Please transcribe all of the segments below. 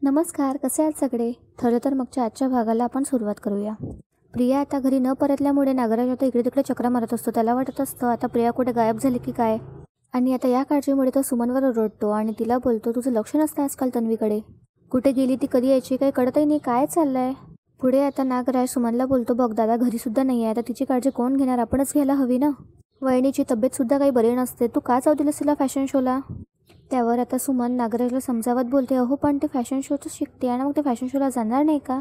नमस्कार, कसे आहात सगळे? ठरलं तर मगच्या आजच्या भागाला आपण सुरुवात करूया. प्रिया आता घरी न परतल्यामुळे नागराज आता इकडे-तिकडे चक्रा मारत असतो. त्याला वाटत असतं आता प्रिया कुठे गायब झाली की काय? आणि आता या काळजीमुळे तो सुमनवर ओरडतो आणि तिला बोलतो, "तुझं लक्ष नसतं आजकाल तन्वीकडे. कुठे गेली ती, कधी यायची, काही कळतही नाही. काय चाललंय?" पुढे आता नागराज सुमनला बोलतो, "बघ दादा घरीसुद्धा नाही आहे. आता तिची काळजी कोण घेणार? आपणच घ्यायला हवी ना. वहिनीची तब्येतसुद्धा काही बरी नसते. तू का जाऊ दिलंस तिला फॅशन शोला?" त्यावर आता सुमन नागराजला समजावत बोलते, "अहो पण ती फॅशन शोचं शिकते आणि मग ते फॅशन शोला जाणार नाही का?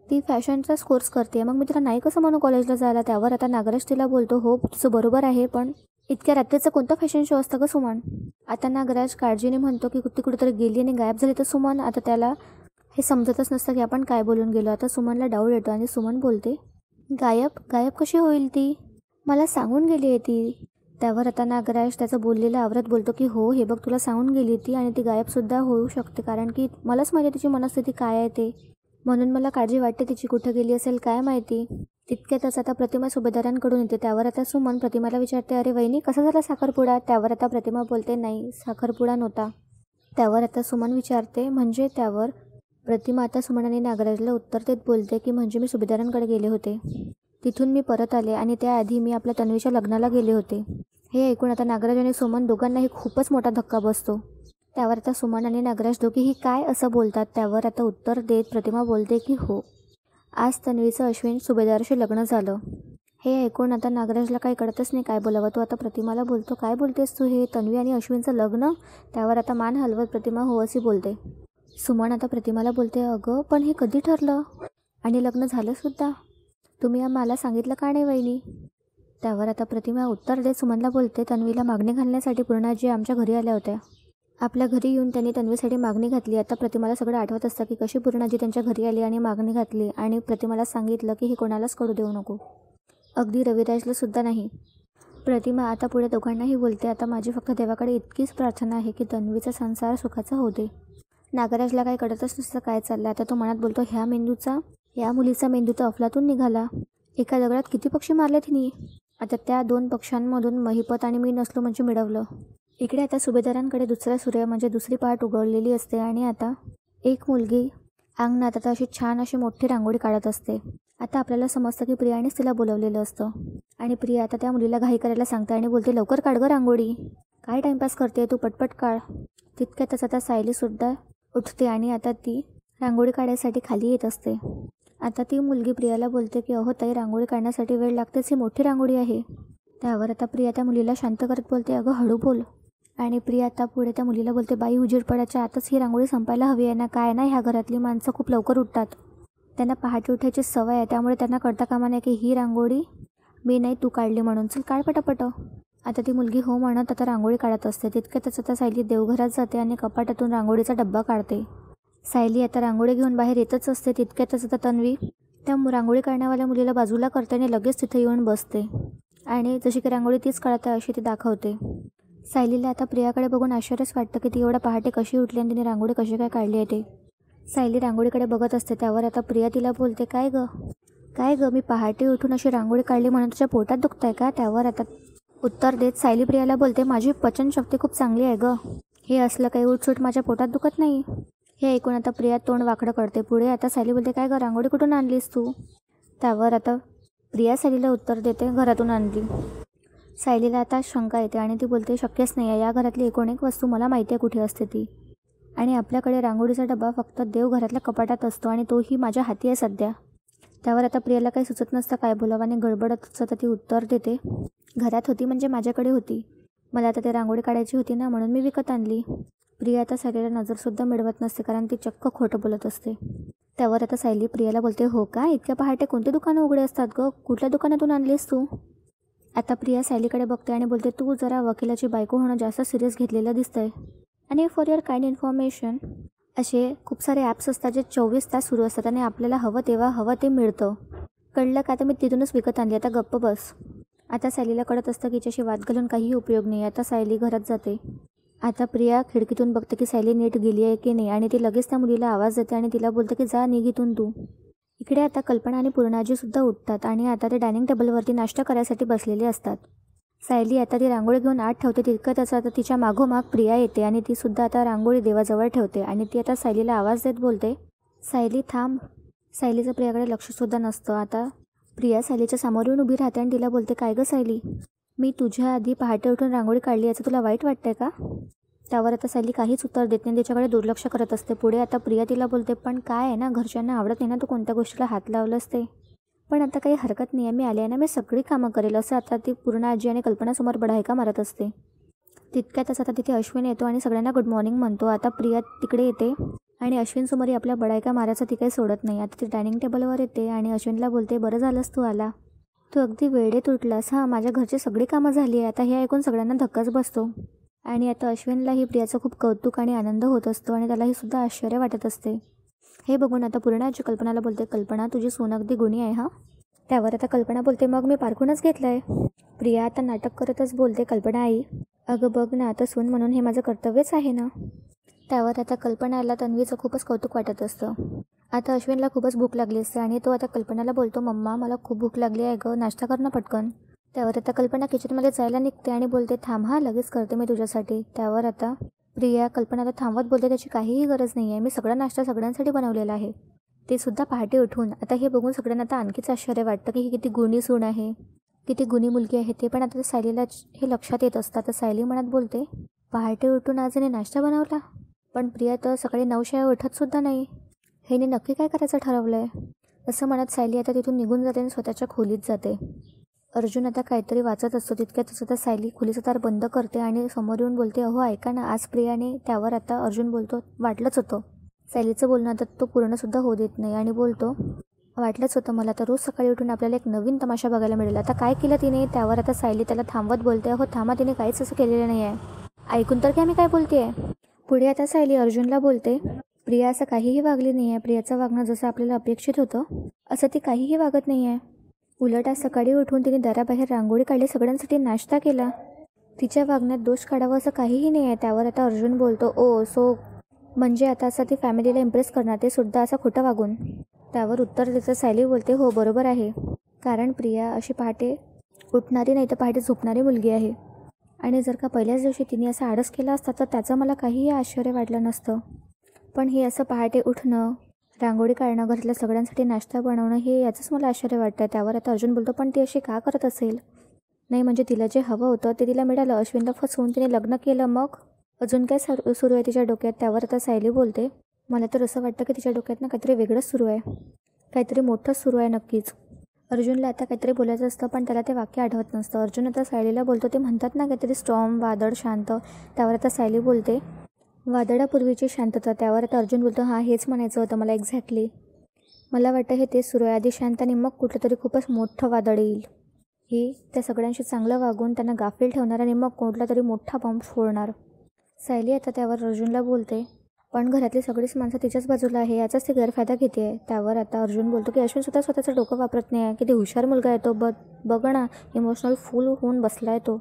ती फॅशनचाच कोर्स करते, मग मी तिला नाही कसं म्हणू कॉलेजला जायला?" त्यावर आता नागराज तिला बोलतो, "हो तुझं बरोबर आहे, पण इतक्या रात्रीचं कोणतं फॅशन शो असतं गं सुमन?" आता नागराज काळजीने म्हणतो की ती कुठेतरी गेली आणि गायब झाली. तर सुमन आता त्याला हे समजतच नसतं की आपण काय बोलून गेलो. आता सुमनला डाऊट येतो आणि सुमन बोलते, "गायब? गायब कशी होईल ती? मला सांगून गेली आहे ती." त्यावर आता नागराज त्याचं बोललेलं आवरत बोलतो की "हो हे बघ तुला सांगून गेली ती आणि ती गायबसुद्धा होऊ शकते, कारण की मलाच माहिती आहे तिची मनस्थिती काय आहे ते. म्हणून मला काळजी वाटते तिची कुठं गेली असेल काय माहिती." तितक्यातच आता प्रतिमा सुभेदारांकडून येते. त्यावर आता सुमन प्रतिमाला विचारते, "अरे वहिनी कसा झाला साखरपुडा?" त्यावर आता प्रतिमा बोलते, "नाही साखरपुडा नव्हता." त्यावर आता सुमन विचारते, "म्हणजे?" त्यावर प्रतिमा आता सुमन आणि नागराजला उत्तर देत बोलते की "म्हणजे मी सुभेदारांकडे गेले होते. तिथून मी परत आले आणि त्याआधी मी आपल्या तन्वीच्या लग्नाला गेले होते." हे ऐकून आता नागराज आणि सुमन दोघांनाही खूपच मोठा धक्का बसतो. त्यावर आता सुमन आणि नागराज दोघेही काय असं बोलतात. त्यावर आता उत्तर देत प्रतिमा बोलते की "हो, आज तन्वीचं अश्विन सुभेदारशी लग्न झालं." हे ऐकून आता नागराजला काही कळतच नाही काय बोलावं. तो आता प्रतिमाला बोलतो, "काय बोलतेस तू? हे तन्वी आणि अश्विनचं लग्न?" त्यावर आता मान हलवत प्रतिमा हो अशी बोलते. सुमन आता प्रतिमाला बोलते, "अगं पण हे कधी ठरलं आणि लग्न झालंसुद्धा? तुम्ही मला सांगितलं का नाही वहिनी?" त्यावर आता प्रतिमा उत्तर देत सुमनला बोलते, "तन्वीला मागणी घालण्यासाठी पूर्णाजी आमच्या घरी आल्या होत्या. आपल्या घरी येऊन त्यांनी तन्वीसाठी मागणी घातली." आता प्रतिमाला सगळं आठवत असतं की कशी पूर्णाजी त्यांच्या घरी आली आणि मागणी घातली आणि प्रतिमाला सांगितलं की हे कोणालाच कळू देऊ नको, अगदी रविराजला सुद्धा नाही. प्रतिमा आता पुढे दोघांनाही बोलते, "आता माझी फक्त देवाकडे इतकीच प्रार्थना आहे की तन्वीचा संसार सुखाचा होऊ दे." नागराजला काही कळतच नसतं काय चाललं. आता तो मनात बोलतो, "ह्या मुलीचा मेंदू तर अफलातून निघाला. एका दगडात किती पक्षी मारले तिने. आता त्या 2 पक्ष्यांमधून महिपत आणि मी नसलो म्हणजे मिळवलं." इकडे आता सुभेदारांकडे दुसरा सूर्य म्हणजे दुसरी पहाट उगवलेली असते आणि आता एक मुलगी अंगणात आता अशी छान अशी मोठी रांगोळी काढत असते. आता आपल्याला समजतं की प्रियानेच तिला बोलवलेलं असतं आणि प्रिया आता त्या मुलीला घाई करायला सांगते आणि बोलते, "लवकर काढ गं रांगोळी. काय टाईमपास करते तू, पटपट काढ." तितक्यातच आता सायलीसुद्धा उठते आणि आता ती रांगोळी काढायसाठी खाली येत असते. आता ती मुलगी प्रियाला बोलते की "अहो ताई, रांगोळी काढण्यासाठी वेळ लागतेच, ही मोठी रांगोळी आहे." त्यावर आता प्रिया त्या मुलीला शांत करत बोलते, "अगं हळू बोल." आणि प्रिया आता पुढे त्या मुलीला बोलते, "बाई उजेड पडायच्या आतच ही रांगोळी संपायला हवी आहे ना. काय ना ह्या घरातली माणसं खूप लवकर उठतात. त्यांना पहाटे उठायची सवय आहे, त्यामुळे त्यांना कळता कामा नये की ही रांगोळी मी नाही तू काढली म्हणून. चल काढ पटापट." आता ती मुलगी हो म्हणत आता रांगोळी काढत असते. तितक्यातच आता सायली देवघरात जाते आणि कपाटातून रांगोळीचा डब्बा काढते. सायली आता रांगोळी घेऊन बाहेर येतच असते. तितक्यातच आता तन्वी त्या रांगोळी काढण्यावाल्या मुलीला बाजूला करते आणि लगेच तिथे येऊन बसते आणि जशी की रांगोळी तीच काढते अशी ती दाखवते. सायलीला आता प्रियाकडे बघून आश्चर्यच वाटतं की ती एवढ्या पहाटे कशी उठली आणि तिने रांगोळी कशी काय काढली आहे ते. सायली रांगोळीकडे बघत असते. त्यावर आता प्रिया तिला बोलते, काय गं मी पहाटे उठून अशी रांगोळी काढली म्हणून तुझ्या पोटात दुखत आहे का?" त्यावर आता उत्तर देत सायली प्रियाला बोलते, "माझी पचनशक्ती खूप चांगली आहे गं. हे असलं काही उठसूट माझ्या पोटात दुखत नाही." हे ऐकून आता प्रिया तोंड वाकडं करते. पुढे आता सायली बोलते, "काय गं रांगोळी कुठून आणलीस तू?" त्यावर आता प्रिया सायलीला उत्तर देते, "घरातून आणली." सायलीला आता शंका येते आणि ती बोलते, "शक्यच नाही आहे. या घरातली एकूण एक वस्तू मला माहिती आहे कुठे असते ती. आणि आपल्याकडे रांगोळीचा डबा फक्त देवघरातल्या कपाटात असतो आणि तोही माझ्या हाती आहे सध्या." त्यावर आता प्रियाला काही सुचत नसतं काय बोलावं आणि गडबडतच आता ती उत्तर देते, "घरात होती म्हणजे माझ्याकडे होती. मला आता ते रांगोळी काढायची होती ना, म्हणून मी विकत आणली." प्रिया आता सायलीला नजरसुद्धा मिळवत नसते, कारण ती चक्क खोटं बोलत असते. त्यावर आता सायली प्रियाला बोलते, "हो का? इतक्या पहाटे कोणती दुकानं उघडे असतात गं? कुठल्या दुकानातून आणलीस तू?" आता प्रिया सायलीकडे बघते आणि बोलते, "तू जरा वकिलाची बायको होणं जास्त सिरियस घेतलेलं दिसतंय. आणि फॉर युअर काइंड इन्फॉर्मेशन असे खूप सारे ॲप्स असतात जे 24 तास सुरू असतात आणि आपल्याला हवं तेव्हा हवं ते मिळतं. कळलं का? आता मी तिथूनच विकत आणली. आता गप्प बस." आता सायलीला कळत असतं की हिच्याशी वाद घालून काहीही उपयोग नाही. आता सायली घरात जाते. आता प्रिया खिडकीतून बघते की सायली नीट गेली आहे की नाही आणि ती लगेच त्या मुलीला आवाज देते आणि तिला बोलते की "जा निघ इथून तू." इकडे आता कल्पना आणि पूर्णाजीसुद्धा उठतात आणि आता ते डायनिंग टेबलवरती नाश्ता करायसाठी बसलेले असतात. सायली आता ती रांगोळी घेऊन आत ठेवते. तितकं आता तिच्या मागोमाग प्रिया येते आणि ती सुद्धा आता रांगोळी देवाजवळ ठेवते आणि ती आता सायलीला आवाज देत बोलते, सायली थांब. सायलीचं प्रियाकडे लक्षसुद्धा नसतं. आता प्रिया सायलीच्या समोर येऊन उभी राहते आणि तिला बोलते, काय गं सायली, मी तुझ्या आधी पहाटे उठून रांगोळी काढली याचं तुला वाईट वाटतंय का? त्यावर आता सायली काहीच उत्तर देत नाही, तिच्याकडे दुर्लक्ष करत असते. पुढे आता प्रिया तिला बोलते, पण काय आहे ना, घरच्यांना आवडत नाही ना तू कोणत्या गोष्टीला हात लावलंस ते. पण आता काही हरकत नाही आहे, मी आले आहे ना, मी सगळी कामं करेल असं आता ती पूर्ण आजी आणि कल्पनासमोर बडायका मारत असते. तितक्यातच आता तिथे अश्विन येतो आणि सगळ्यांना गुड मॉर्निंग म्हणतो. आता प्रिया तिकडे येते आणि अश्विनसमोर आपल्या बडायका मारायचं ती काही सोडत नाही. आता ती डायनिंग टेबलवर येते आणि अश्विनला बोलते, बरं झालंस तू आला, तू अगदी वेळेत उठलास. हां, माझ्या घरची सगळी कामं झाली आहे. आता हे ऐकून सगळ्यांना धक्काच बसतो आणि आता अश्विनलाही प्रियाचं खूप कौतुक आणि आनंद होत असतो आणि त्यालाही सुद्धा आश्चर्य वाटत असते. हे बघून आता पूर्ण आजी कल्पनाला बोलते, कल्पना तुझी सून अगदी गुणी आहे हां. त्यावर आता कल्पना बोलते, मग मी पारखूनच घेतलं आहे. प्रिया आता नाटक करतच बोलते, कल्पना आई, अगं बघ ना, आता सून म्हणून हे माझं कर्तव्यच आहे ना. त्यावर आता कल्पनाला तन्वीचं खूपच कौतुक वाटत असतं. आता अश्विनला खूपच भूक लागली असते आणि तो आता कल्पनाला बोलतो, मम्मा मला खूप भूक लागली आहे गं, नाश्ता कर ना पटकन. त्यावर आता कल्पना किचनमध्ये जायला निघते आणि बोलते, थांब हां, लगेच करते मी तुझ्यासाठी. त्यावर आता प्रिया कल्पनाला थांबवत बोलते, त्याची काहीही गरज नाही आहे, मी सगळा नाश्ता सगळ्यांसाठी बनवलेला आहे, ते सुद्धा पहाटे उठून. आता हे बघून सगळ्यांना आता आणखीच आश्चर्य वाटतं की ही किती गुणी सून आहे, किती गुणी मुलगी आहे ते. पण आता सायलीला हे लक्षात येत असतं. तर सायली मनात बोलते, पहाटे उठून आज हिने नाश्ता बनवला, पण प्रिया तर सकाळी 9 उठतसुद्धा नाही, हिने नक्की काय करायचं ठरवलं आहे. असं म्हणत सायली आता तिथून निघून जाते आणि स्वतःच्या खोलीत जाते. अर्जुन आता काहीतरी वाचत असतो. तितक्यातच आता सायली खोलीचा दार बंद करते आणि समोर येऊन बोलते, अहो ऐका ना, आज प्रियाने. त्यावर आता अर्जुन बोलतो, वाटलंच होतं. सायलीचं बोलणं आता तो पूर्णसुद्धा होऊ देत नाही आणि बोलतो, वाटलंच होतं मला, तर रोज सकाळी उठून आपल्याला एक नवीन तमाशा बघायला मिळेल. आता काय केलं तिने. त्यावर आता सायली त्याला थांबवत बोलते, अहो थांबा, तिने काहीच असं केलेलं नाही आहे, ऐकून तर घ्या मी काय बोलते आहे. पुढे आता सायली अर्जुनला बोलते, प्रिया असं काहीही वागली नाही आहे, प्रियाचं वागणं जसं आपल्याला अपेक्षित होतं असं ती काहीही वागत नाही आहे. उलट आज सकाळी उठून तिने दाराबाहेर रांगोळी काढली, सगळ्यांसाठी नाश्ता केला, तिच्या वागण्यात दोष काढावा असं काहीही नाही आहे. त्यावर आता अर्जुन बोलतो, ओ सो म्हणजे आता असं ती फॅमिलीला इम्प्रेस करणार, ते सुद्धा असं खोटं वागून. त्यावर उत्तर देतं सायली बोलते, हो बरोबर आहे, कारण प्रिया अशी पहाटे उठणारी नाही तर पहाटे झोपणारी मुलगी आहे आणि जर का पहिल्याच दिवशी तिने असं आळस केला असता तर त्याचं मला काहीही आश्चर्य वाटलं नसतं. पण हे असं पहाटे उठणं, रांगोळी काढणं, घरातल्या सगळ्यांसाठी नाश्ता बनवणं, हे याचंच मला आश्चर्य वाटतं. त्यावर आता अर्जुन बोलतो, पण ती अशी का करत असेल. नाही म्हणजे तिला जे हवं होतं ते तिला मिळालं, अश्विनला फसवून तिने लग्न केलं, मग अजून काय सुरू आहे तिच्या डोक्यात. त्यावर आता सायली बोलते, मला तर असं वाटतं की तिच्या डोक्यात ना काहीतरी वेगळंच सुरू आहे, काहीतरी मोठंच सुरू आहे नक्कीच. अर्जुनला आता काहीतरी बोलायचं असतं पण त्याला ते वाक्य आठवत नसतं. अर्जुन आता सायलीला बोलतो, ते म्हणतात ना काहीतरी स्टॉर्म, वादळ, शांत. त्यावर आता सायली बोलते, वादळापूर्वीची शांतता. त्यावर आता अर्जुन बोलतो, हां हेच म्हणायचं होतं मला एक्झॅक्टली, मला वाटतं हे तेच सुरू आहे, आधी शांत आणि मग कुठलं तरी खूपच मोठं वादळ येईल, ही त्या सगळ्यांशी चांगलं वागून त्यांना गाफील ठेवणार आणि मग कुठला तरी मोठा बॉम्ब फोडणार. सायली आता त्यावर अर्जुनला बोलते, पण घरातली सगळीच माणसं तिच्याच बाजूला आहे, याचाच ती गैरफायदा घेते आहे. त्यावर आता अर्जुन बोलतो की अश्विन सुद्धा स्वतःचं डोकं वापरत नाही आहे, किती हुशार मुलगा आहे तो, बघ ना, इमोशनल फुल होऊन बसला आहे तो,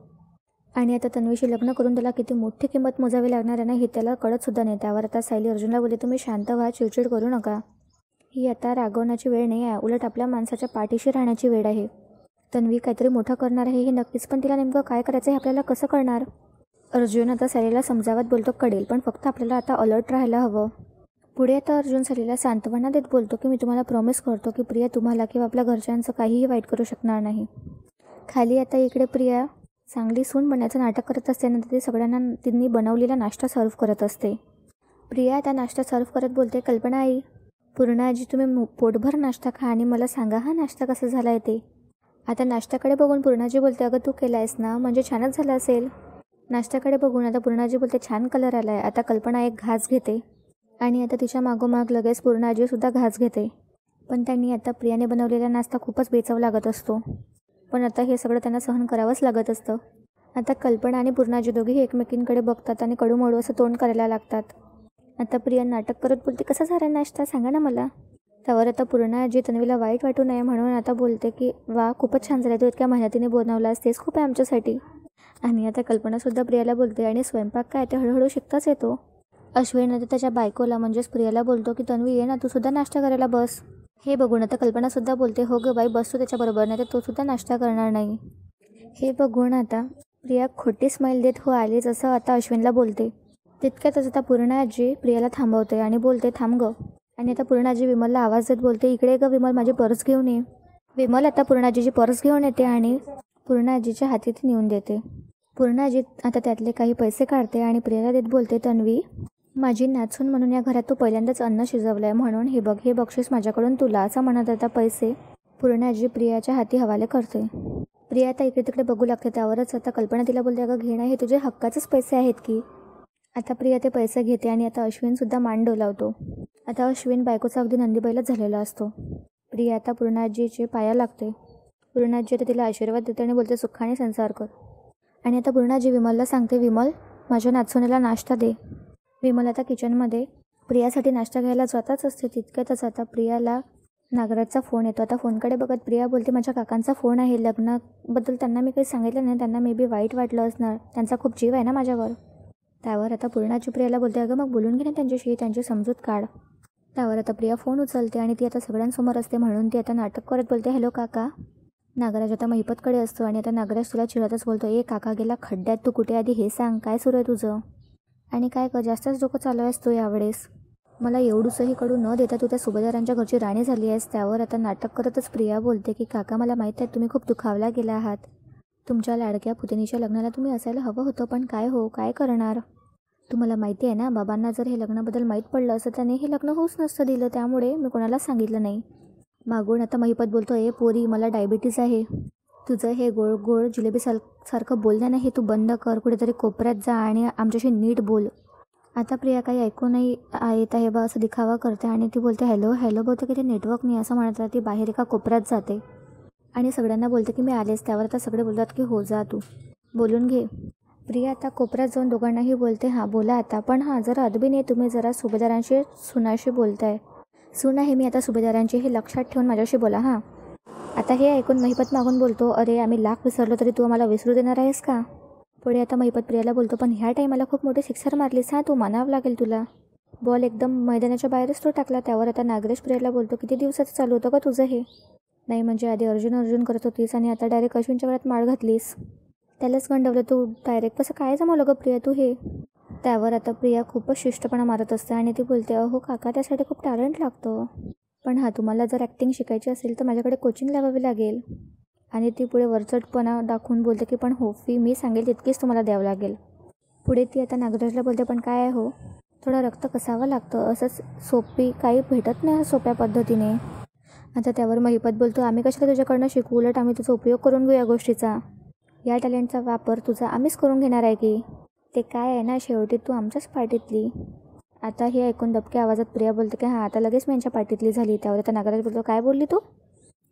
आणि आता तन्वीशी लग्न करून त्याला किती मोठी किंमत मोजावी लागणार आहे ना हे त्याला कळतसुद्धा नाही. त्यावर आता सायली अर्जुनला बोलते, तुम्ही शांत व्हा, चिडचिड करू नका, ही आता रागवण्याची वेळ नाही आहे, उलट आपल्या माणसाच्या पाठीशी राहण्याची वेळ आहे. तन्वी काहीतरी मोठं करणार आहे हे नक्कीच, पण तिला नेमकं काय करायचं हे आपल्याला कसं कळणार. अर्जुन आता सायलीला समजावत बोलतो, कळेल, पण फक्त आपल्याला आता अलर्ट राहायला हवं. पुढे आता अर्जुन सायलीला सांत्वना देत बोलतो की मी तुम्हाला प्रॉमिस करतो की प्रिया तुम्हाला किंवा आपल्या घरच्यांचं काहीही वाईट करू शकणार नाही. खाली आता इकडे प्रिया चांगली सून बनण्याचं नाटक करत असते आणि ते सगळ्यांना तिने बनवलेला नाश्ता सर्व्ह करत असते. प्रिया आता नाश्ता सर्व्ह करत बोलते, कल्पना आई, पूर्ण आजी तुम्ही पोटभर नाश्ता खा आणि मला सांगा हा नाश्ता कसा झाला आहे ते. आता नाश्त्याकडे बघून पूर्णाजी बोलते, अगं तू केला आहेस ना, म्हणजे छानच झालं असेल. नाश्त्याकडे बघून आता पूर्णाजी बोलते, छान कलर आला आहे. आता कल्पना एक घास घेते आणि आता तिच्या मागोमाग लगेच पूर्णाजीसुद्धा घास घेते. पण त्यांनी आता प्रियाने बनवलेला नाश्ता खूपच बेचव लागत असतो, पण आता हे सगळं त्यांना सहन करावंच लागत असतं. आता कल्पना आणि पूर्णाजी दोघेही एकमेकींकडे बघतात आणि कडूमळू असं तोंड करायला लागतात. आता प्रिया नाटक करत बोलते, कसा झाला नाश्ता सांगा ना मला. त्यावर आता पूर्णाजी तन्वीला वाईट वाटू नये म्हणून आता बोलते की वा, खूपच छान झालं, तू इतक्या मेहनतीने बनवलास, तेच खूप आहे आमच्यासाठी. आणि आता कल्पनासुद्धा प्रियाला बोलते, आणि स्वयंपाक काय ते हळूहळू शिकताच येतो. अश्विन आता त्याच्या बायकोला म्हणजेच प्रियाला बोलतो की तन्वी ये ना, तू सुद्धा नाश्ता करायला बस. हे बघून आता कल्पनासुद्धा बोलते, हो गं बाई बस तू त्याच्याबरोबर, नाही तर तो सुद्धा नाश्ता करणार नाही. हे बघून आता प्रिया खोटी स्माईल देत हो आलीच असं आता अश्विनला बोलते. तितक्यातच आता पूर्णा आजी प्रियाला थांबवते आणि बोलते थांब गं. आणि आता पूर्णा आजी विमलला आवाज देत बोलते इकडे ग विमल माझी पर्स घेऊन ये. विमल आता पूर्णा आजीची पर्स घेऊन येते आणि पूर्णा आजीच्या हाती ती नेऊन देते. पूर्णा आजी आता त्यातले काही पैसे काढते आणि प्रियाला देत बोलते तन्वी माझी नाचून म्हणून या घरात तू पहिल्यांदाच अन्न शिजवलं आहे म्हणून हे बघ हे बक्षीस माझ्याकडून तुला असं म्हणत आता पैसे पूर्णा आजी प्रियाच्या हाती हवाले करते. प्रिया आता इकडे तिकडे बघू लागते. त्यावरच आता कल्पना तिला बोलते अगं घेणं हे तुझे हक्काचेच पैसे आहेत की. आता प्रिया ते पैसे घेते आणि आता अश्विनसुद्धा मान डोलावतो. आता अश्विन बायकोचा अगदी नंदीबाईलाच झालेला असतो. प्रिया आता पूर्णा आजीचे पाया लागते. पूर्णा आजी आता तिला आशीर्वाद देते आणि बोलते सुखाने संसार कर. आणि आता पूर्णा आजी विमलला सांगते विमल माझ्या नाचवण्याला नाश्ता दे. विमल आता किचनमध्ये प्रियासाठी नाश्ता घ्यायला जातच असते. तितक्यातच आता प्रियाला नागराजचा फोन येतो. आता फोनकडे बघत प्रिया बोलते माझ्या काकांचा फोन आहे. लग्नाबद्दल त्यांना मी काही सांगितलं नाही. त्यांना मे बी वाईट वाटलं असणार. त्यांचा खूप जीव आहे ना माझ्यावर. त्यावर आता पूर्णाची प्रियाला बोलते अगं मग बोलून घे ना त्यांच्याशी त्यांची समजूत काढ. त्यावर आता प्रिया फोन उचलते आणि ती आता सगळ्यांसमोर असते म्हणून ती आता नाटक करत बोलते हॅलो काका. नागराज आता महिपतकडे असतो आणि आता नागराज तुला चिडतच बोलतो ए काका गेला खड्ड्यात तू कुठे आधी हे सांग काय सुरू आहे तुझं. आणि काय जास्तच डोकं चालू आहेस तू यावेळेस. मला एवढूसही कडू न देता तू त्या सुभेदारांच्या घरची राणी झाली आहेस. त्यावर आता नाटक करतच प्रिया बोलते की काका मला माहीत आहे तुम्ही खूप दुखावला गेला आहात. तुमच्या लाडक्या पुतणीच्या लग्नाला तुम्ही असायला हवं होतं पण काय हो काय करणार. तुम्हाला माहिती आहे ना बाबांना जर हे लग्नाबद्दल माहीत पडलं असं त्याने हे लग्न होऊच नसतं दिलं. त्यामुळे मी कोणालाच सांगितलं नाही. मागून आता महिपत बोलतो ए पोरी मला डायबिटीज आहे. तुझं हे गोड गोड जिलेबी सारखं बोलणं नाही हे तू बंद कर. कुठेतरी कोपऱ्यात जा आणि आमच्याशी नीट बोल. आता प्रिया काही ऐकू नाही येत आहे बा असं दिखावा करते आणि ती बोलते हॅलो हॅलो बोलते की ते नेटवर्क नाही असं म्हणतात. ती बाहेर एका कोपऱ्यात जाते आणि सगळ्यांना बोलते की मी आलेच. त्यावर आता सगळे बोलतात की हो जा तू बोलून घे. प्रिया आता कोपऱ्यात जाऊन दोघांनाही बोलते हां बोला आता पण हां जरा अदबी नाही तुम्ही जरा सुभेदारांशी सुनाशी बोलताय. सून आहे मी आता सुभेदारांची हे लक्षात ठेवून माझ्याशी बोला हां. आता हे ऐकून महिपत मागून बोलतो अरे आम्ही लाख विसरलो तरी तू आम्हाला विसरू देणार आहेस का. पुढे आता महिपत प्रियाला बोलतो पण ह्या टाईमाला खूप मोठी सिक्सर मारलीस हां तू मानावं लागेल तुला. बॉल एकदम मैदानाच्या बाहेरच तो टाकला. त्यावर आता नागरेश प्रियाला बोलतो किती दिवसाचं चालू होतं का तुझं हे. नाही म्हणजे आधी अर्जुन करत होतीस आणि आता डायरेक्ट अश्विनच्या गळ्यात माळ घातलीस. त्यालाच गंडवलं तू डायरेक्ट कसं काय जमवलं गं प्रिया तू हे. त्यावर आता प्रिया खूपच शिष्टपणा मारत असते आणि ती बोलते अहो काका त्यासाठी खूप टॅलेंट लागतं. पण हां तुम्हाला जर ॲक्टिंग शिकायची असेल तर माझ्याकडे कोचिंग लावावी लागेल. आणि ती पुढे वरचढपणा दाखवून बोलते की पण हो फी मी सांगेल तितकीच तुम्हाला द्यावं लागेल. पुढे ती आता नागराजला बोलते पण काय आहे हो थोडं रक्त कसावं लागतं असंच सोपी काही भेटत नाही सोप्या पद्धतीने. आता त्यावर महिपत बोलतो आम्ही कशाला तुझ्याकडनं शिकू उलट आम्ही तुझा उपयोग करून घेऊ या गोष्टीचा. या टॅलेंटचा वापर तुझा आम्हीच करून घेणार आहे की. ते काय आहे ना शेवटी तू आमच्याच पार्टीतली. आता हे ऐकून दबक्या आवाजात प्रिया बोलते की हां आता लगेच मी यांच्या पार्टीतली झाली. त्यावर आता नागराज बोलतो काय बोलली तू.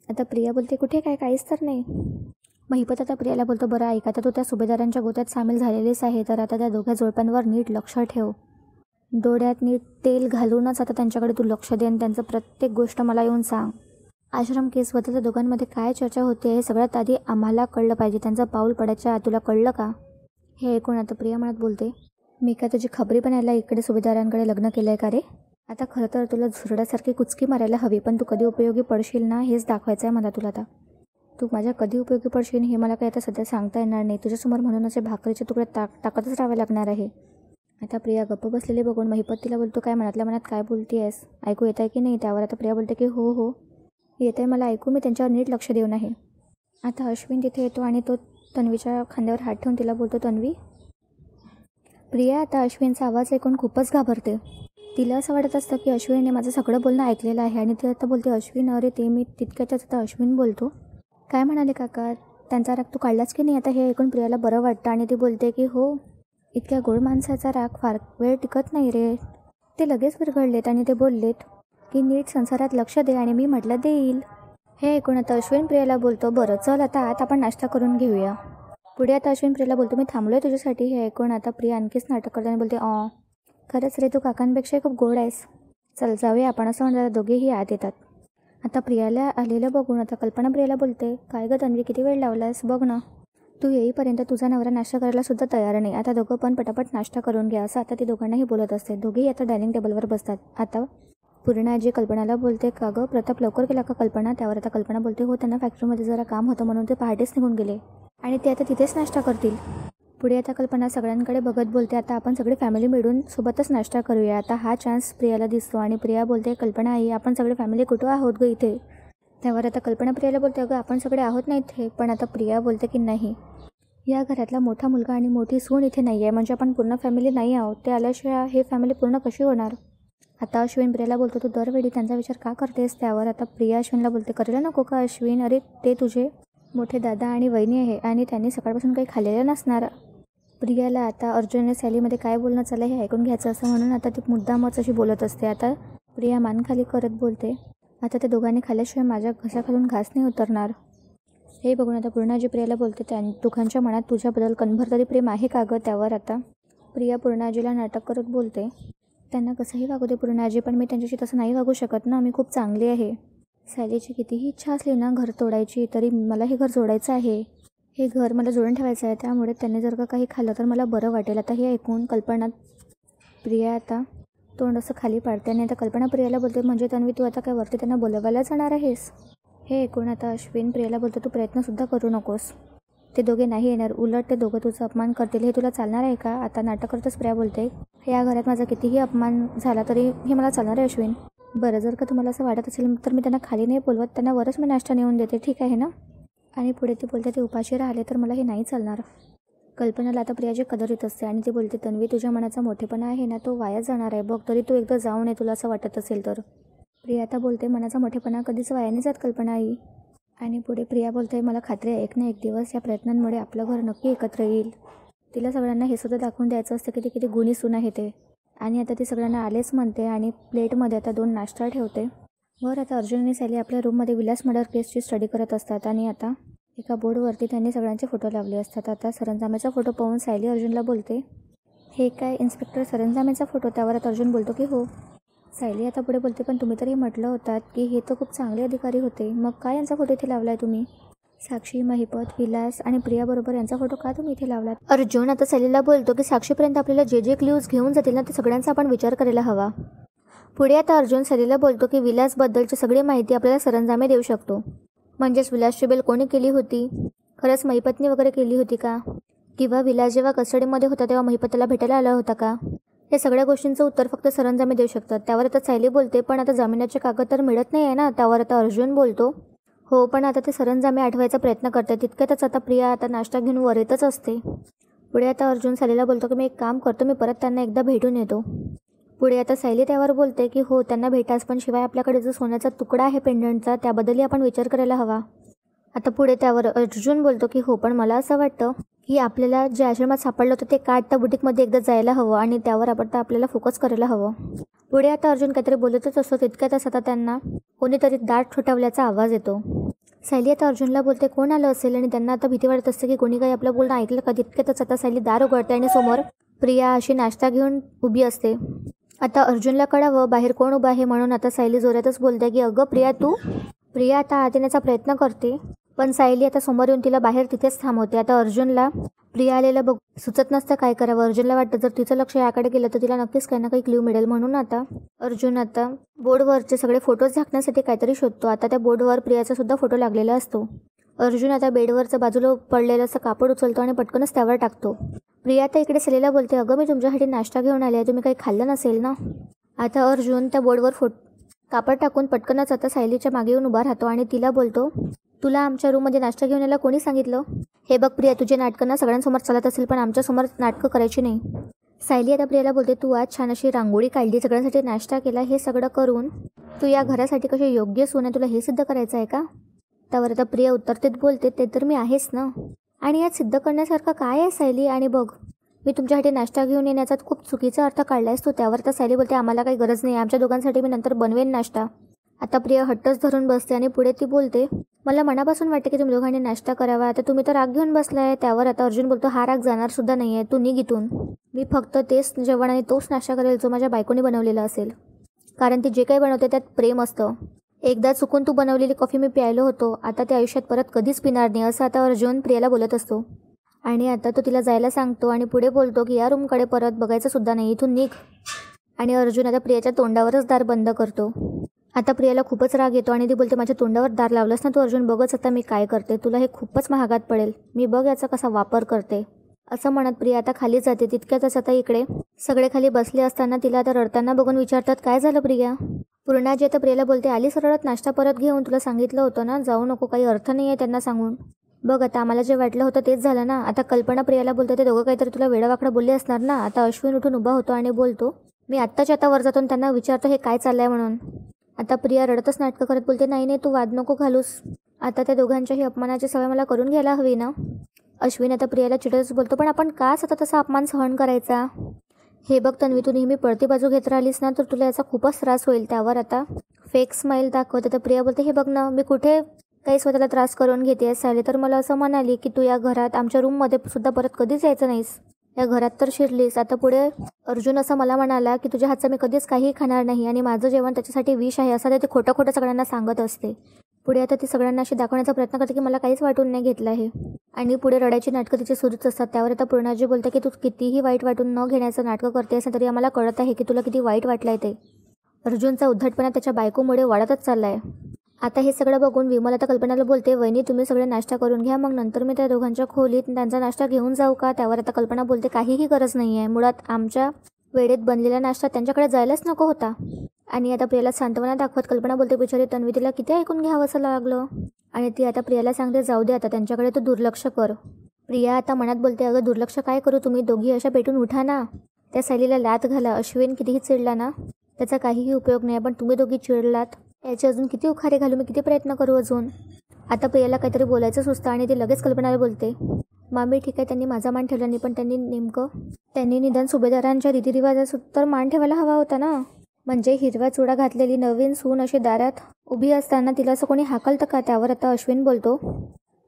आता प्रिया बोलते कुठे काय काहीच तर नाही. महिपत आता प्रियाला बोलतो बरं ऐक आता तू त्या सुभेदारांच्या गोत्यात सामील झालेलीच आहे तर आता त्या दोघ्या जोडप्यांवर नीट लक्ष ठेव. डोळ्यात नीट तेल घालूनच आता त्यांच्याकडे तू लक्ष दे आणि त्यांचं प्रत्येक गोष्ट मला येऊन सांग. आश्रम केसबद्दल त्या दोघांमध्ये काय चर्चा होते हे सगळ्यात आधी आम्हाला कळलं पाहिजे. त्यांचं पाऊल पडायच्या तुला कळलं का. हे ऐकून आता प्रिया म्हणत बोलते मी काय तुझी खबरी बनायला इकडे सुभेदारांकडे लग्न केलं आहे का रे. आता खरं तर तुला झुरड्यासारखी कुचकी मारायला हवी पण तू कधी उपयोगी पडशील ना हेच दाखवायचं आहे मला तुला. आता तू माझ्या कधी उपयोगी पडशील हे मला काही आता सध्या सांगता येणार नाही. तुझ्यासमोर म्हणून असे भाकरीचे तुकडे टाकतच राहावे लागणार आहे. आता प्रिया गप्प बसलेली बघून महिपत तिला बोलतो काय मनातल्या मनात काय बोलती आहेस ऐकू येत आहे की नाही. त्यावर आता प्रिया बोलते की हो हो येत आहे मला ऐकू मी त्यांच्यावर नीट लक्ष देऊन आहे. आता अश्विन तिथे येतो आणि तो तन्वीच्या खांद्यावर हात ठेवून तिला बोलतो तन्वी. प्रिया आता अश्विनचा आवाज ऐकून खूपच घाबरते. तिला असं वाटत असतं की अश्विनने माझं सगळं बोलणं ऐकलेलं आहे आणि ती आता बोलते अश्विन अरे ते मी तितक्यातच आता अश्विन बोलतो काय म्हणाले काका त्यांचा राग तू काढलाच की नाही. आता हे ऐकून प्रियाला बरं वाटतं आणि ती बोलते की हो इतक्या गोड माणसाचा राग फार वेळ टिकत नाही रे. ते लगेच विरघळलेत आणि ते बोललेत की नीट संसारात लक्ष दे आणि मी म्हटलं देईल. हे ऐकून आता अश्विन प्रियाला बोलतो बरं चल आता आपण नाश्ता करून घेऊया. पुढे आता अश्विन प्रियाला बोलतो मी थांबलो आहे तुझ्यासाठी. हे ऐकून आता प्रिया आणखीच नाटक करताना बोलते खरंच रे तू काकांपेक्षाही खूप गोड आहेस. चल जाऊया आपण असं म्हणतात दोघेही आत येतात. आता प्रियाला आलेलं बघून आता कल्पना प्रियाला बोलते काय गं तन्वी किती वेळ लावलास बघ ना. तू येईपर्यंत तुझा नवरा नाश्ता करायला सुद्धा तयार नाही. आता दोघं पण पटापट नाश्ता करून घ्या असं आता ती दोघांनाही बोलत असते. दोघेही आता डायनिंग टेबलवर बसतात. आता पूर्णा आजी कल्पनाला बोलते का गं प्रताप लवकर गेला का कल्पना. त्यावर आता कल्पना बोलते हो त्यांना फॅक्टरीमध्ये जरा काम होतं म्हणून ते पहाटेच निघून गेले. आणि ते आता तिथेच नाश्ता करतील. पुढे आता कल्पना सगळ्यांकडे बघत बोलते, आता आपण सगळे फॅमिली मिळून सोबतच नाश्ता करूया. आता हा चान्स प्रियाला दिसतो आणि प्रिया बोलते, कल्पना आई आपण सगळे फॅमिली कुठं आहोत गं इथे. त्यावर आता कल्पना प्रियाला बोलते, अगं आपण सगळे आहोत ना इथे. पण आता प्रिया बोलते की नाही, या घरातला मोठा मुलगा आणि मोठी सून इथे नाही आहे, म्हणजे आपण पूर्ण फॅमिली नाही आहोत. ते आल्याशिवाय हे फॅमिली पूर्ण कशी होणार. आता अश्विन प्रियाला बोलतो, तू दरवेळी त्यांचा विचार का करतेस. त्यावर आता प्रिया अश्विनला बोलते, करायला नको का अश्विन, अरे ते तुझे मोठे दादा आणि वहिनी आहे आणि त्यांनी सकाळपासून काही खाल्लेलं नसणार. प्रियाला आता अर्जुन आणि सॅलीमध्ये काय बोलणं चाललं हे ऐकून घ्यायचं असं म्हणून आता ती मुद्दामच अशी बोलत असते. आता प्रिया मान खाली करत बोलते, आता त्या दोघांनी खाल्ल्याशिवाय माझ्या घशाखालून घास नाही उतरणार. हे बघून आता पूर्णाजी प्रियाला बोलते, त्या दोघांच्या मनात तुझ्याबद्दल कणभर तरी प्रेम आहे का गं. त्यावर आता प्रिया पूर्णाजीला नाटक करत बोलते, त्यांना कसंही वागू दे पूर्णाजी, पण मी त्यांच्याशी तसं नाही वागू शकत ना, मी खूप चांगली आहे. सॅलीची कितीही इच्छा असली ना घर तोडायची, तरी मला हे घर जोडायचं आहे. हे घर मला जोडून ठेवायचं आहे, त्यामुळे त्यांनी जर का काही खाल्लं तर मला बरं वाटेल. आता हे ऐकून कल्पना प्रिया आता तोंड असं खाली पाडते आणि आता कल्पना प्रियाला बोलते, म्हणजे तन्वी तू आता काय वरती त्यांना बोलवायला जाणार आहेस. हे ऐकून आता अश्विन प्रियाला बोलतो, तू प्रयत्नसुद्धा करू नकोस, ते दोघे नाही येणार, उलट ते दोघं तुझा अपमान करतील. हे तुला चालणार आहे का. आता नाटक करतच प्रिया बोलते, या घरात माझा कितीही अपमान झाला तरी हे मला चालणार आहे अश्विन. बरं जर का तुम्हाला असं वाटत असेल तर मी त्यांना खाली नाही बोलवत, त्यांना वरच मी नाश्ता नेऊन देते, ठीक आहे ना. आणि पुढे ती बोलते, ते उपाशी राहिले तर मला हे नाही चालणार. कल्पनाला आता प्रियाची कदर येत असते आणि ती बोलते, तन्वी तुझ्या मनाचा मोठेपणा आहे ना तो वाया जाणार आहे बघ, तरी तू एकदा जाऊ नये तुला असं वाटत असेल तर. प्रिया आता बोलते, मनाचा मोठेपणा कधीच वाया नाही जात कल्पना आई. आणि पुढे प्रिया बोलते, मला खात्री आहे एक ना एक दिवस या प्रयत्नांमुळे आपलं घर नक्की एकत्र येईल. तिला सगळ्यांना हे सुद्धा दाखवून द्यायचं असतं की ती किती गुणी सून आहे ते. आणि आता ती सगळ्यांना आलेच म्हणते आणि प्लेटमध्ये आता 2 नाश्ता ठेवते. वर आता अर्जुन आणि सॅली आपल्या रूममध्ये विलास मर्डर केसची स्टडी करत असतात आणि आता एका बोर्डवरती त्यांनी सगळ्यांचे फोटो लावले असतात. आता सरंजामेचा फोटो पाहून सॅली अर्जुनला बोलते, हे काय इन्स्पेक्टर सरंजामेचा फोटो. त्यावर आता अर्जुन बोलतो की हो. सॅली आता पुढे बोलते, पण तुम्ही तरी म्हटलं होतात की हे तर खूप चांगले अधिकारी होते, मग काय यांचा फोटो इथे लावलाय तुम्ही. साक्षी, महिपत, विलास आणि प्रियाबरोबर यांचा फोटो का तुम्ही इथे लावलात. अर्जुन आता सॅलीला बोलतो की साक्षीपर्यंत आपल्याला जे जे क्ल्यूज घेऊन जातील ना ते सगळ्यांचा आपण विचार करायला हवा. पुढे आता अर्जुन सॅलीला बोलतो की विलासबद्दलची सगळी माहिती आपल्याला सरंजामे देऊ शकतो, म्हणजेच विलासची बेल कोणी केली होती, खरंच महिपतनी वगैरे केली होती का, किंवा विलास जेव्हा कस्टडीमध्ये होता तेव्हा महिपतला भेटायला आला होता का. या सगळ्या गोष्टींचं उत्तर फक्त सरंजामे देऊ शकतात. त्यावर आता सॅली बोलते, पण आता जामिनाचे कागद तर मिळत नाही आहे ना. त्यावर आता अर्जुन बोलतो, हो पण आता ते सरंजामे आठवायचा प्रयत्न करते. तितक्यातच आता प्रिया आता नाश्ता घेऊन वर येतच असते. पुढे आता अर्जुन सॅलीला बोलतो की मी एक काम करतो, मी परत त्यांना एकदा भेटून येतो. पुढे आता सॅली त्यावर बोलते की हो त्यांना भेटास, पण शिवाय आपल्याकडे जो सोन्याचा तुकडा आहे पेंडंटचा त्याबद्दलही आपण विचार करायला हवा. आता पुढे त्यावर अर्जुन बोलतो की हो पण मला असं वाटतं की आपल्याला जे आश्रमात सापडलं होतं ते काढता बुटीकमध्ये एकदा जायला हवं आणि त्यावर आपण आपल्याला फोकस करायला हवं. पुढे आता अर्जुन काहीतरी बोलतच असतो. तितक्यातच आता त्यांना कोणीतरी दाट ठोठावल्याचा आवाज येतो. सॅली आता अर्जुनला बोलते कोण आलं असेल आणि त्यांना आता भीती वाटत असते की कोणी काही आपलं बोलणं ऐकलं का. तितक्यातच आता सॅली दार उघडते आणि समोर प्रिया अशी नाश्ता घेऊन उभी असते. आता अर्जुनला कळावं बाहेर कोण उभं आहे म्हणून आता सॅली जोरातच बोलते की अगं प्रिया तू. प्रिया आता आत येण्याचा प्रयत्न करते पण सायली आता समोर येऊन तिला बाहेर तिथेच थांबवते. आता अर्जुनला प्रिया आलेला बघ सुचत नसतं काय करावं. अर्जुनला वाटतं जर तिचं लक्ष याकडे गेलं तर तिला नक्कीच काही ना काही क्ल्यू मिळेल, म्हणून आता अर्जुन आता बोर्डवरचे सगळे फोटोज झाकण्यासाठी काहीतरी शोधतो. आता त्या बोर्डवर प्रियाचा सुद्धा फोटो लागलेला असतो. अर्जुन आता बेडवरचं बाजूला पडलेलं असं कापड उचलतो आणि पटकनच त्यावर टाकतो. प्रिया आता इकडे सॅलीला बोलते अगं मी तुमच्यासाठी नाश्ता घेऊन आले आहे, तुम्ही काही खाल्लं नसेल ना. आता अर्जुन त्या बोर्डवर कापड टाकून पटकनच आता सायलीच्या मागे येऊन उभा राहतो आणि तिला बोलतो तुला आमच्या रूममध्ये नाश्ता घेऊन यायला कोणी सांगितलं. हे बघ प्रिया तुझे नाटकं ना सगळ्यांसमोर चालत असेल पण आमच्यासमोर नाटकं करायची नाही. सायली आता प्रियाला बोलते तू आज छान अशी रांगोळी काढली, सगळ्यांसाठी नाश्ता केला, हे सगळं करून तू या घरासाठी कशी योग्य सून आहे तुला हे सिद्ध करायचं आहे का. त्यावर आता प्रिया उत्तरतेत बोलते ते तर मी आहेच ना. आणि यात सिद्ध करण्यासारखं काय आहे सायली. आणि बघ मी तुमच्यासाठी नाश्ता घेऊन येण्याचा खूप चुकीचा अर्थ काढलायस तू. त्यावर तर सायली बोलते आम्हाला काही गरज नाही, आमच्या दोघांसाठी मी नंतर बनवेन नाश्ता. आता प्रिया हट्टच धरून बसते आणि पुढे ती बोलते मला मनापासून वाटते की तुम्ही दोघांनी नाश्ता करावा, आता तुम्ही तर राग घेऊन बसलाय. त्यावर आता अर्जुन बोलतो हा राग जाणार सुद्धा नाही आहे, तू निघ इथून. मी फक्त तेच जेवण आणि तोच नाश्ता करेल जो माझ्या बायकोने बनवलेला असेल, कारण ती जे काही बनवते त्यात प्रेम असतं. एकदा चुकून तू बनवलेली कॉफी मी प्यायलो होतो, आता ते आयुष्यात परत कधीच पिणार नाही, असं आता अर्जुन प्रियाला बोलत असतो. आणि आता तो तिला जायला सांगतो आणि पुढे बोलतो की या रूमकडे परत बघायचं सुद्धा नाही, इथून निघ. आणि अर्जुन आता प्रियाच्या तोंडावरच दार बंद करतो. आता प्रियाला खूपच राग येतो आणि ती बोलते, माझ्या तोंडावर दार लावलंस ना तू अर्जुन, बघच आता मी काय करते, तुला हे खूपच महागात पडेल, मी बघ याचा कसा वापर करते. असं म्हणत प्रिया आता खाली जाते. तितक्यातच आता इकडे सगळे खाली बसले असताना तिला आता रडताना बघून विचारतात, काय झालं प्रिया? पूर्णाजी आता प्रियाला बोलते, आली सरळत नाश्ता परत घेऊन, तुला सांगितलं होतं ना जाऊ नको, काही अर्थ नाही आहे त्यांना सांगून. बघ आता आम्हाला जे वाटलं होतं तेच झालं ना. आता कल्पना प्रियाला बोलते, ते दोघं काहीतरी तुला वेडावाकडा बोलले असणार ना. आता अश्विन उठून उभा होतो आणि बोलतो, मी आत्ताच्या आता वर जातो त्यांना विचारतो हे काय चाललंय म्हणून. आता प्रिया रडतच नाटकं करत बोलते, नाही नाही तू वाद नको घालूस, आता त्या दोघांच्याही अपमानाची सवय मला करून घ्यायला हवी ना. अश्विन आता प्रियाला चिडतच बोलतो, पण आपण का सतत तसा अपमान सहन करायचा? हे बघ तन्वी, तू नेहमी पळती बाजू घेत राहिलीस ना तर तुला याचा खूपच त्रास होईल. त्यावर आता फेक स्माईल दाखवते. तर प्रिया बोलते, हे बघ ना मी कुठे काही स्वतःला त्रास करून घेते. सायली तर मला असं म्हणाली की तू या घरात आमच्या रूममध्ये सुद्धा परत कधीच यायचं नाहीस, या घरात तर शिरलीस. आता पुढे अर्जुन असं मला म्हणाला की तुझ्या हातचं मी कधीच काही खाणार नाही आणि माझं जेवण त्याच्यासाठी विष आहे, असं ते खोटं खोटं सगळ्यांना सांगत असते. पुढे आता ती सगळ्यांना अशी दाखवण्याचा प्रयत्न करते की मला काहीच वाटून नाही घेतलं आहे आणि पुढे रडायची नाटकं तिची सुरूच असतात. त्यावर आता पूर्णाजी बोलते की तू कितीही वाईट वाटून न घेण्याचं नाटकं करतेस तरी आम्हाला कळत आहे की तुला किती वाईट वाटलं आहे ते. अर्जुनचा उद्धटपणा त्याच्या बायकोमुळे वाढतच चालला आहे. आता हे सगळं बघून विमल आता कल्पनाला बोलते, वहिनी तुम्ही सगळे नाश्ता करून घ्या, मग नंतर मी त्या दोघांच्या खोलीत त्यांचा नाश्ता घेऊन जाऊ का? त्यावर आता कल्पना बोलते, काहीही गरज नाही आहे, मुळात आमच्या वेळेत बनलेला नाश्ता त्यांच्याकडे जायलाच नको होता. आणि आता प्रियाला सांत्वना दाखवत कल्पना बोलते, बिचारी तन्वी तिला किती ऐकून घ्यावं असं लागलं. आणि ती आता प्रियाला सांगते, जाऊ दे आता त्यांच्याकडे तू दुर्लक्ष कर. प्रिया आता मनात बोलते, अगं दुर्लक्ष काय करू, तुम्ही दोघी अशा पेटून उठा ना, त्या सायलीला लात घाला. अश्विन कितीही चिडला ना त्याचा काहीही उपयोग नाही, पण तुम्ही दोघी चिडलात त्याचे अजून किती उखारे घालू, मी किती प्रयत्न करू अजून. आता प्रियाला काहीतरी बोलायचं सुचतं आणि ती लगेच कल्पनाला बोलते, मामी ठीक आहे त्यांनी माझा मान ठेवला नाही, पण त्यांनी निदान सुभेदारांच्या रीतिरिवाजात तर मान ठेवायला हवा होता ना. म्हणजे हिरवा चुडा घातलेली नवीन सून अशी दारात उभी असताना तिला असं कोणी हाकलतं का? त्यावर आता अश्विन बोलतो,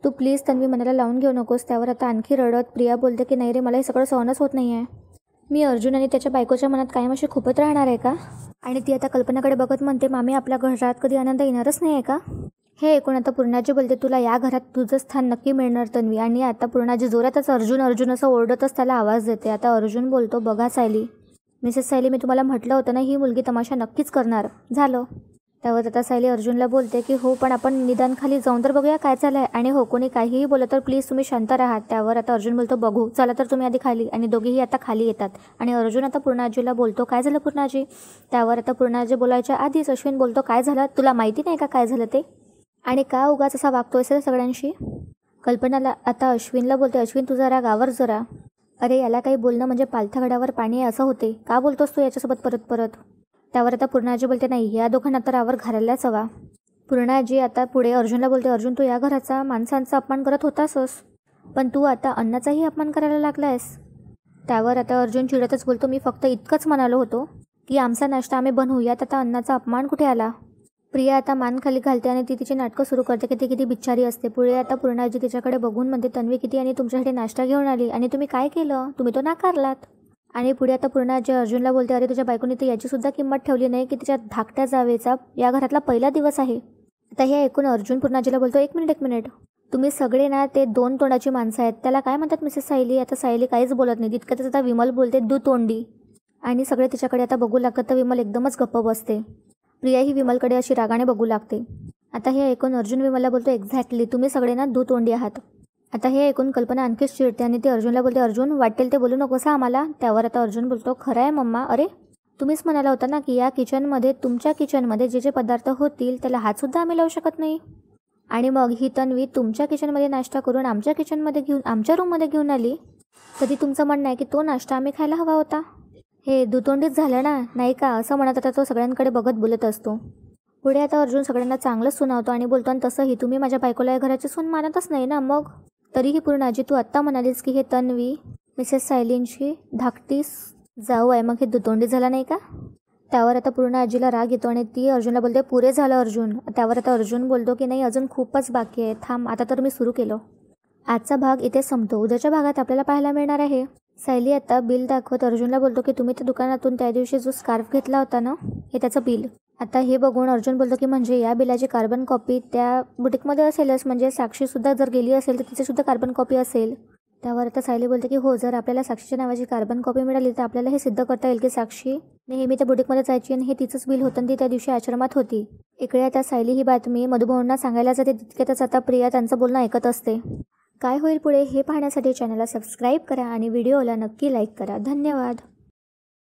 तू प्लीज तन्वी मनाला लावून घेऊ नकोस. त्यावर आता आणखी रडत प्रिया बोलते की नाही रे, मला हे सगळं सहनच होत नाही आहे, मी अर्जुन आणि त्याच्या बायकोच्या मनात कायम अशी खूपच राहणार आहे का? आणि ती आता कल्पनाकडे बघत म्हणते, मामी आपल्या घरात कधी आनंद येणारच नाही आहे का? हे ऐकून आता पूर्णाजी बोलते, तुला या घरात तुझं स्थान नक्की मिळणार तन्वी. आणि आता पूर्णाजी जोरातच अर्जुन अर्जुन असं ओरडतच त्याला आवाज देते. आता अर्जुन बोलतो, बघा सायली, मिसेस सायली मी तुम्हाला म्हटलं होतं ना ही मुलगी तमाशा नक्कीच करणार, झालं. त्यावर आता सायली अर्जुनला बोलते की हो पण आपण निदान खाली जाऊन तर बघूया काय झालं आहे, आणि हो कोणी काहीही बोलत तर प्लीज तुम्ही शांत राहा. त्यावर आता अर्जुन बोलतो, बघू चला तर तुम्ही आधी खाली. आणि दोघेही आता खाली येतात आणि अर्जुन आता पूर्णाजीला बोलतो, काय झालं पूर्णाजी? त्यावर आता पूर्णाजी बोलायच्या आधीच अश्विन बोलतो, काय झालं, तुला माहिती नाही का काय झालं ते, आणि का उगाच असा वागतोय सगळ्यांशी? कल्पनाला आता अश्विनला बोलते, अश्विन तुझा राग आवर जरा, अरे याला काही बोलणं म्हणजे पालथ्या घडावर पाणी आहे असं होते, का बोलतोस तू याच्यासोबत परत परत? त्यावर आता पूर्णाजी बोलते, नाही या दोघांना तर आवर घालायलाच हवा. पूर्णाजी आता पुढे अर्जुनला बोलते, अर्जुन तू या घराचा माणसांचा अपमान करत होतासच, पण तू आता अन्नाचाही अपमान करायला लागला आहेस. त्यावर आता अर्जुन चिडतच बोलतो, मी फक्त इतकंच म्हणालो होतो की आमचा नाश्ता आम्ही बनवू, यात आता अन्नाचा अपमान कुठे आला? प्रिया आता मान खाली घालते आणि ती तिची नाटकं सुरू करते की ती किती बिचारी असते. पुढे आता पूर्णाजी तिच्याकडे बघून म्हणते, तन्वी किती आणि तुमच्यासाठी नाश्ता घेऊन आली आणि तुम्ही काय केलं, तुम्ही तो नाकारलात. आणि पुढे आता पूर्णाजी अर्जुनला बोलते, अरे तुझ्या बायकोने तर याचीसुद्धा किंमत ठेवली नाही की तिच्या धाकट्या जावेचा या घरातला पहिला दिवस आहे. आता हे ऐकून अर्जुन पूर्णाजीला बोलतो, एक मिनिट, तुम्ही सगळे ना ते दोन तोंडाची माणसं आहेत, त्याला काय म्हणतात मिसेस सायली? आता सायली काहीच बोलत नाही. तितक्यातच आता विमल बोलते, दुतोंडी, आणि सगळे तिच्याकडे आता बघू लागतात. तर विमल एकदमच गप्प बसते. प्रिया ही विमलकडे अशी रागाने बघू लागते. आता हे ऐकून अर्जुन विमलला बोलतो, एक्झॅक्टली तुम्ही सगळे ना दुतोंडी आहात. आता हे ऐकून कल्पना आणखीच चिडते आणि ती अर्जुनला बोलते, अर्जुन वाटेल ते बोलू नकोस आम्हाला. त्यावर आता अर्जुन बोलतो, खरं आहे मम्मा, अरे तुम्हीच म्हणाला होता ना की या किचनमध्ये तुमच्या किचनमध्ये जे जे पदार्थ होतील त्याला हातसुद्धा आम्ही लावू शकत नाही, आणि मग ही तन्वी तुमच्या किचनमध्ये नाश्ता करून आमच्या किचनमध्ये घेऊन आमच्या रूममध्ये घेऊन आली, कधी तुमचं म्हणणं आहे की तो नाश्ता आम्ही खायला हवा होता? हे दुतोंडीच झालं ना, नाही का? असं म्हणत आता तो सगळ्यांकडे बघत बोलत असतो. पुढे आता अर्जुन सगळ्यांना चांगलंच सुनावतो आणि बोलतो, आणि तसंही तुम्ही माझ्या बायकोला या घराची सून मानतच नाही ना, मग तरीही पूर्णाजी तू आत्ता म्हणालीस की हे तन्वी मिसेस सायलींची धाकटी जाऊ आहे, मग हे दुतोंडी झाला नाही का? त्यावर आता पूर्ण आजीला राग येतो आणि ती अर्जुनला बोलते, पुरे झालं अर्जुन. त्यावर आता अर्जुन बोलतो की नाही अजून खूपच बाकी आहे, थांब आता तर मी सुरू केलं. आजचा भाग इथे संपतो. उद्याच्या भागात आपल्याला पाहायला मिळणार आहे. सायली आता बिल दाखवत अर्जुनला बोलतो की तुम्ही त्या दुकानातून त्या दिवशी जो स्कार्फ घेतला होता ना, हे त्याचं बिल. आता हे बघून अर्जुन बोलतो की म्हणजे या बिलाची कार्बन कॉपी त्या बुटीकमध्ये असेलच, म्हणजे साक्षीसुद्धा जर गेली असेल तर तिचीसुद्धा कार्बन कॉपी असेल. त्यावर आता सायली बोलते की हो, जर आपल्याला साक्षीच्या नावाची कार्बन कॉपी मिळाली तर आपल्याला हे सिद्ध करता येईल की साक्षी नेहमी त्या बुटीकमध्ये जायची आणि हे तिचंच बिल होतं आणि ती त्या दिवशी आश्रमात होती. इकडे आता सायली ही बातमी मधुभाऊंना सांगायला जाते. तितक्यातच आता प्रिया त्यांचं बोलणं ऐकत असते. काय होईल पुढे हे पाहण्यासाठी चॅनलला सबस्क्राईब करा आणि व्हिडिओला नक्की लाईक करा. धन्यवाद.